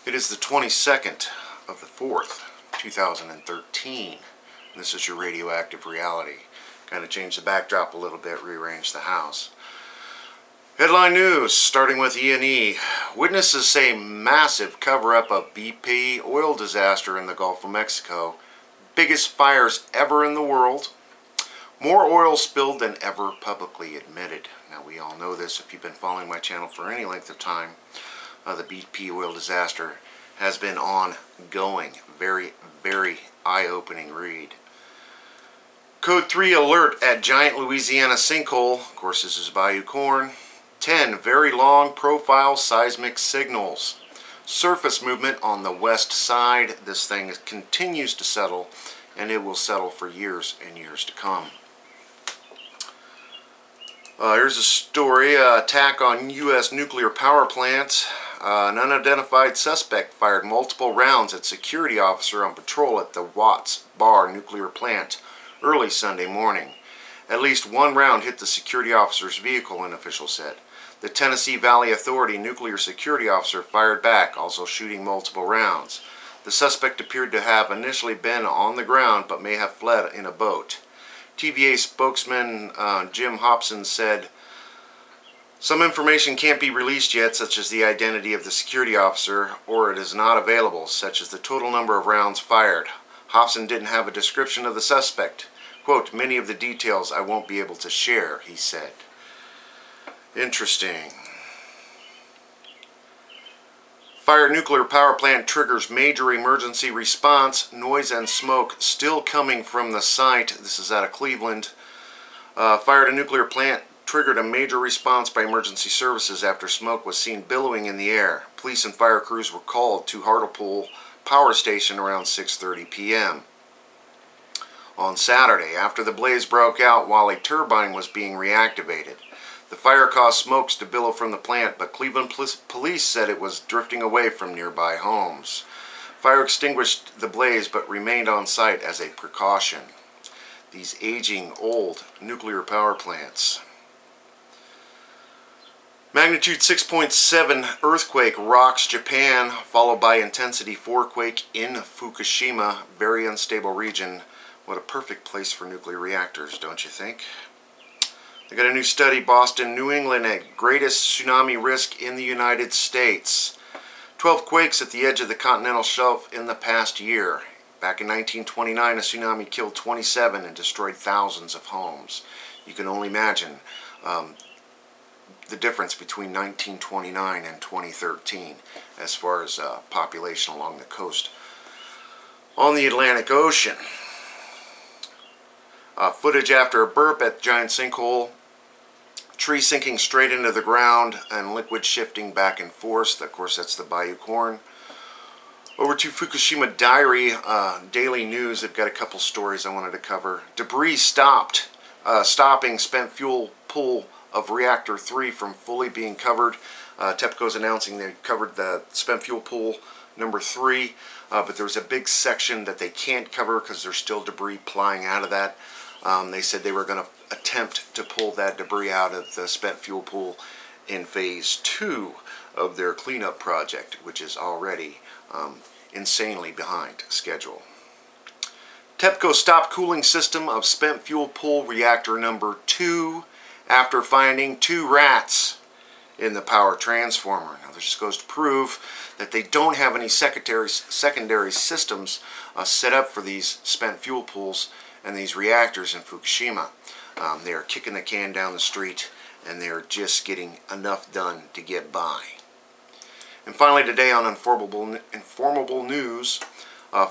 It is the 22nd of the 4th, 2013. And this is your Radioactive Reality. Kind of changed the backdrop a little bit, rearranged the house. Headline news, starting with E&E. Witnesses say massive cover-up of BP oil disaster in the Gulf of Mexico. Biggest fires ever in the world. More oil spilled than ever publicly admitted. Now, we all know this if you've been following my channel for any length of time. The BP oil disaster has been ongoing. Very, very eye-opening read. Code 3 alert at giant Louisiana sinkhole. Of course, this is Bayou Corn. 10 very long profile seismic signals. Surface movement on the west side. This thing continues to settle, and it will settle for years and years to come. Here's a story. Attack on U.S. nuclear power plant. An unidentified suspect fired multiple rounds at security officer on patrol at the Watts Bar nuclear plant early Sunday morning. At least one round hit the security officer's vehicle, an official said. The Tennessee Valley Authority nuclear security officer fired back, also shooting multiple rounds. The suspect appeared to have initially been on the ground but may have fled in a boat. TVA spokesman Jim Hobson said, "Some information can't be released yet, such as the identity of the security officer, or it is not available, such as the total number of rounds fired." Hobson didn't have a description of the suspect. Quote, "Many of the details I won't be able to share," he said. Interesting. Fire at nuclear power plant triggers major emergency response. Noise and smoke still coming from the site. This is out of Cleveland. Fire at a nuclear plant triggered a major response by emergency services after smoke was seen billowing in the air. Police and fire crews were called to Hartlepool Power Station around 6:30 p.m. on Saturday after the blaze broke out while a turbine was being reactivated. The fire caused smokes to billow from the plant, but Cleveland police said it was drifting away from nearby homes. Fire extinguished the blaze but remained on site as a precaution. These aging, old nuclear power plants. Magnitude 6.7 earthquake rocks Japan, followed by intensity 4 quake in Fukushima. Very unstable region. What a perfect place for nuclear reactors, don't you think? They got a new study, Boston, New England, at greatest tsunami risk in the United States. 12 quakes at the edge of the continental shelf in the past year. Back in 1929, a tsunami killed 27 and destroyed thousands of homes. You can only imagine the difference between 1929 and 2013 as far as population along the coast on the Atlantic Ocean. Footage after a burp at giant sinkhole. Tree sinking straight into the ground and liquid shifting back and forth. Of course, that's the Bayou Corn. Over to Fukushima Diary, Daily News. They've got a couple stories I wanted to cover. Debris stopping spent fuel pool of Reactor 3 from fully being covered. TEPCO's announcing they've covered the spent fuel pool number 3, but there's a big section that they can't cover because there's still debris flying out of that. They said they were going to attempt to pull that debris out of the spent fuel pool in phase 2 of their cleanup project, which is already insanely behind schedule. TEPCO stopped cooling system of spent fuel pool reactor number 2 after finding 2 rats in the power transformer. Now, this just goes to prove that they don't have any secondary systems set up for these spent fuel pools and these reactors in Fukushima. They are kicking the can down the street, and they are just getting enough done to get by. And finally today on Informable News,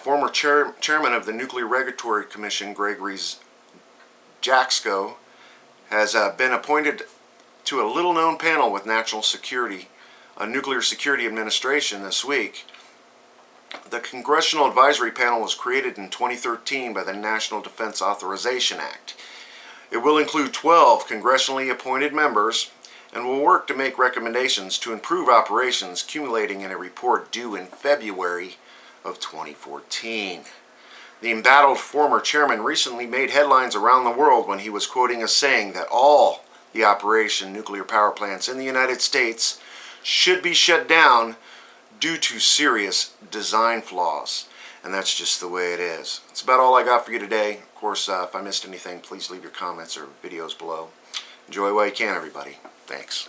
former chairman of the Nuclear Regulatory Commission, Gregory Jaczko, has been appointed to a little-known panel with National Security, Nuclear Security Administration this week. The Congressional Advisory Panel was created in 2013 by the National Defense Authorization Act. It will include 12 congressionally appointed members and will work to make recommendations to improve operations, culminating in a report due in February of 2014. The embattled former chairman recently made headlines around the world when he was quoting a saying that all the nuclear power plants in the United States should be shut down due to serious design flaws. And that's just the way it is. That's about all I got for you today. Of course, if I missed anything, please leave your comments or videos below. Enjoy while you can, everybody. Thanks.